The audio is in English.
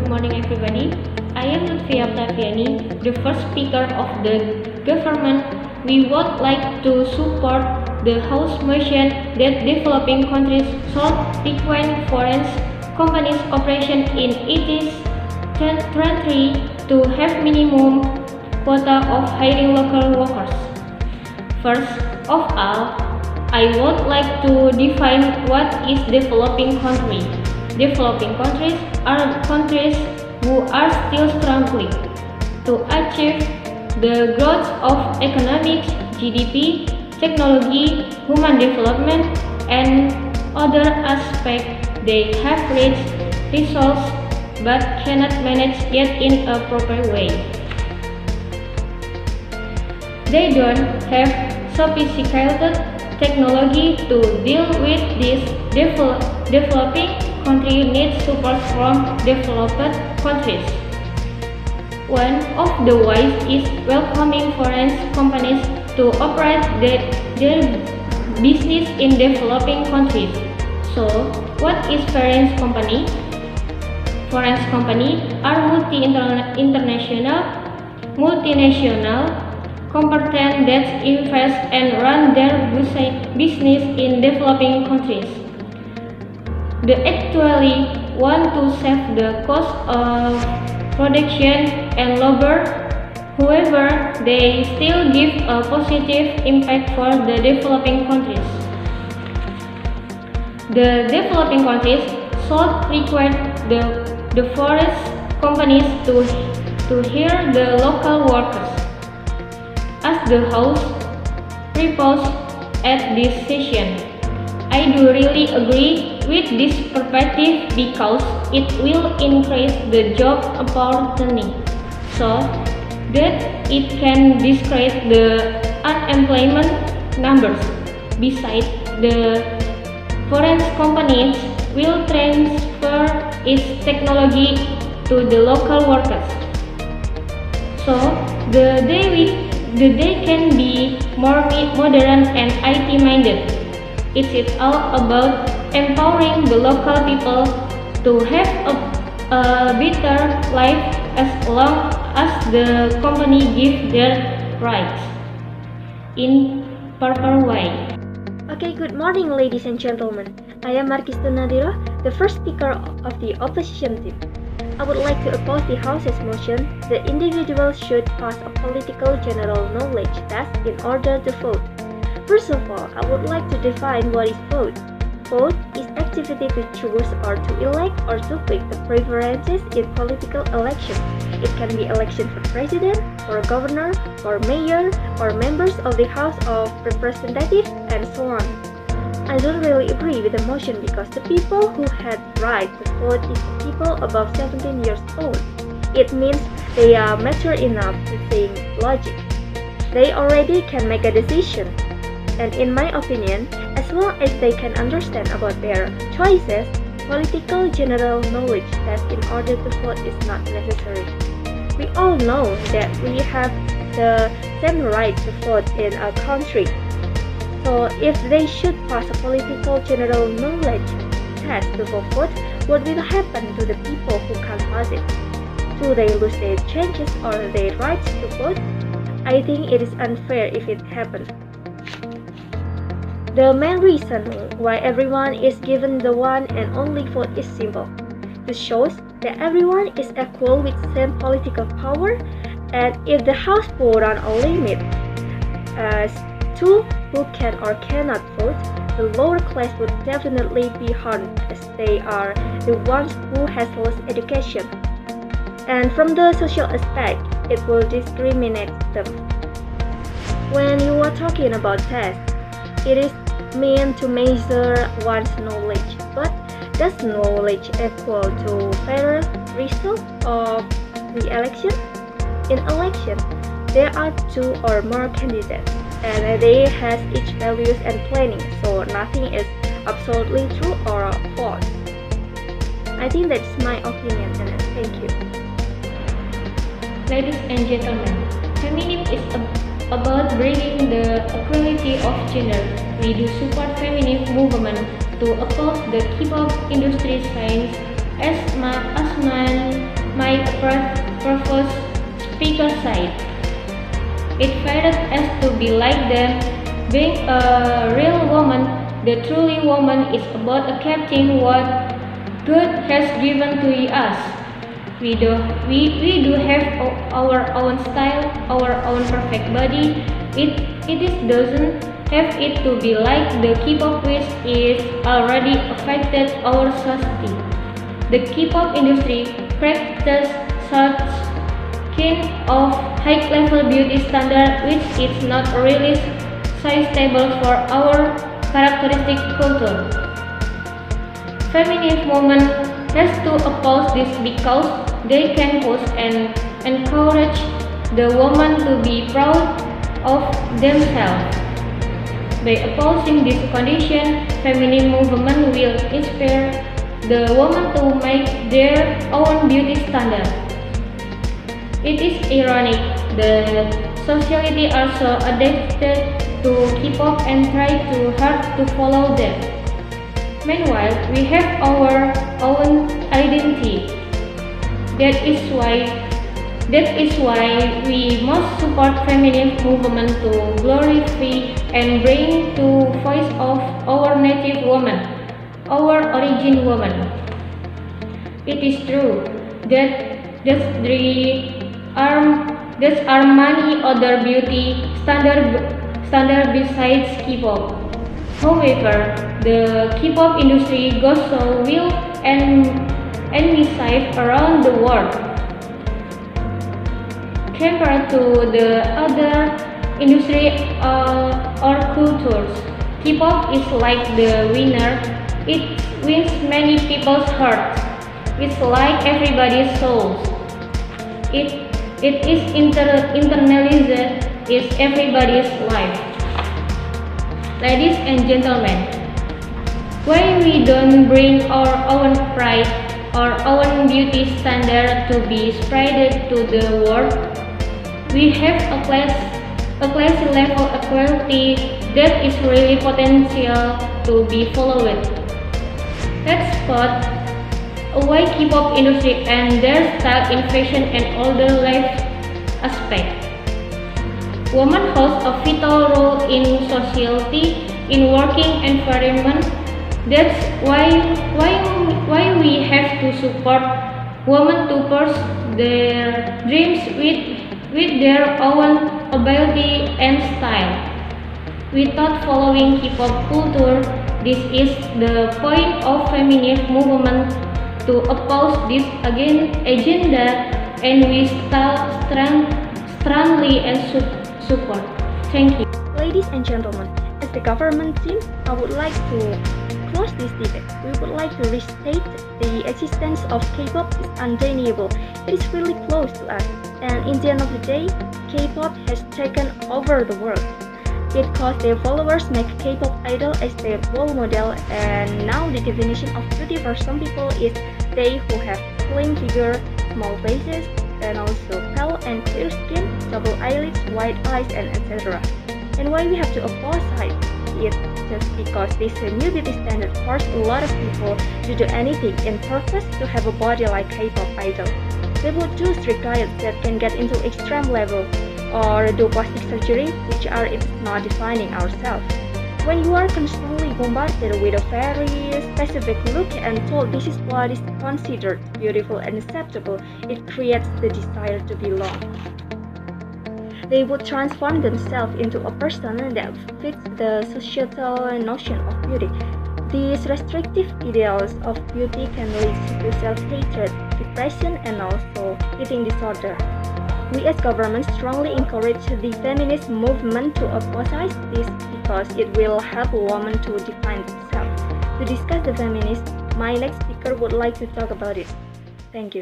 morning everybody. I am Luthfiyyah Octaviyani, the first speaker of the government. We would like to support the House motion that developing countries should require foreign companies operation in its territory to have minimum quota of hiring local workers. First of all, I would like to define what is developing country. Developing countries are countries who are still struggling to achieve the growth of economics, GDP, technology, human development, and other aspects. They have reached results but cannot manage yet in a proper way. They don't have sophisticated technology to deal with this. Developing countries need support from developed countries. One of the ways is welcoming foreign companies to operate their business in developing countries. So, what is foreign company? Foreign companies are multinational companies that invest and run their business in developing countries. They actually want to save the cost of production and labor. However, they still give a positive impact for the developing countries. The developing countries should require the forest companies to hire the local workers. As the House proposed at this session, I do really agree with this perspective because it will increase the job opportunity so that it can decrease the unemployment numbers. Besides, the foreign companies will transfer its technology to the local workers. So the day can be more modern and IT minded. It is all about empowering the local people to have a better life as long as the company gives their rights in proper way. Okay, good morning ladies and gentlemen. I am Markhistun Nadhiroh, the first speaker of the opposition team. I would like to oppose the House's motion that individuals should pass a political general knowledge test in order to vote. First of all, I would like to define what is vote. Vote is activity to choose or to elect or to pick the preferences in political election. It can be election for president, for governor, for mayor, or members of the House of Representatives, and so on. I don't really agree with the motion because the people who had right to vote is the people above 17 years old. It means they are mature enough to think logic. They already can make a decision. And in my opinion, as long as they can understand about their choices, political general knowledge test in order to vote is not necessary. We all know that we have the same right to vote in a country. So if they should pass a political general knowledge test to vote, what will happen to the people who can't pass it? Do they lose their chances or their rights to vote? I think it is unfair if it happens. The main reason why everyone is given the one and only vote is simple. This shows that everyone is equal with same political power, and if the House put on a limit as to who can or cannot vote, the lower class would definitely be harmed as they are the ones who has less education. And from the social aspect, it will discriminate them. When you are talking about tests, it is meant to measure one's knowledge, but does knowledge equal to fair result of the election? In election, there are two or more candidates, and they has each values and planning, so nothing is absolutely true or false. I think that's my opinion, and thank you. Ladies and gentlemen, feminism is about bringing the equality of gender. We do support feminist movement to oppose the K-pop industry signs as my previous speaker said. It faded as to be like them. Being a real woman, the truly woman is about accepting what God has given to us. We do have our own style, our own perfect body. Doesn't have it to be like the K-pop which is already affected our society. The K-pop industry practices such kind of high-level beauty standard which is not really suitable for our characteristic culture. Feminist movement has to oppose this because they can push and encourage the women to be proud of themselves. By opposing this condition, feminist movement will inspire the women to make their own beauty standard. It is ironic that society also adapted to K-pop and try too hard to follow them. Meanwhile, we have our own identity. That is why we must support feminist movement to glorify and bring to voice of our native woman, our origin woman. It is true that there are many other beauty standard besides K-pop. However, the K-pop industry goes so well and massive around the world. Compared to the other industry or cultures, K-pop is like the winner. It wins many people's hearts. It's like everybody's souls. It is internalized. It's everybody's life. Ladies and gentlemen, why we don't bring our own pride, our own beauty standard to be spread to the world? We have a class level equality that is really potential to be followed. Let's spot away K-pop industry and their style in fashion and other life aspects. Women hold a vital role in society, in working environment. That's why we have to support women to pursue their dreams with their own ability and style. Without following K-pop culture, this is the point of feminist movement to oppose this agenda, and we strongly and support. Thank you. Ladies and gentlemen, as the government team, I would like to close this debate. We would like to restate the existence of K-pop is undeniable. It is really close to us, and in the end of the day, K-pop has taken over the world. Because their followers make K-pop idol as their role model, and now the definition of beauty for some people is they who have slim figure, small faces, and also pale and clear skin, double eyelids, white eyes, and etc. And why we have to oppose it? Just because this new beauty standard forces a lot of people to do anything in purpose to have a body like K-pop idol. They would do strict diets that can get into extreme level, or do plastic surgery, which it's not defining ourselves. When you are constantly bombarded with a very specific look and told this is what is considered beautiful and acceptable, it creates the desire to belong. They would transform themselves into a person that fits the societal notion of beauty. These restrictive ideals of beauty can lead to self-hatred, depression, and also eating disorder. We as government strongly encourage the feminist movement to oppose this because it will help women to define themselves. To discuss the feminist, my next speaker would like to talk about it. Thank you.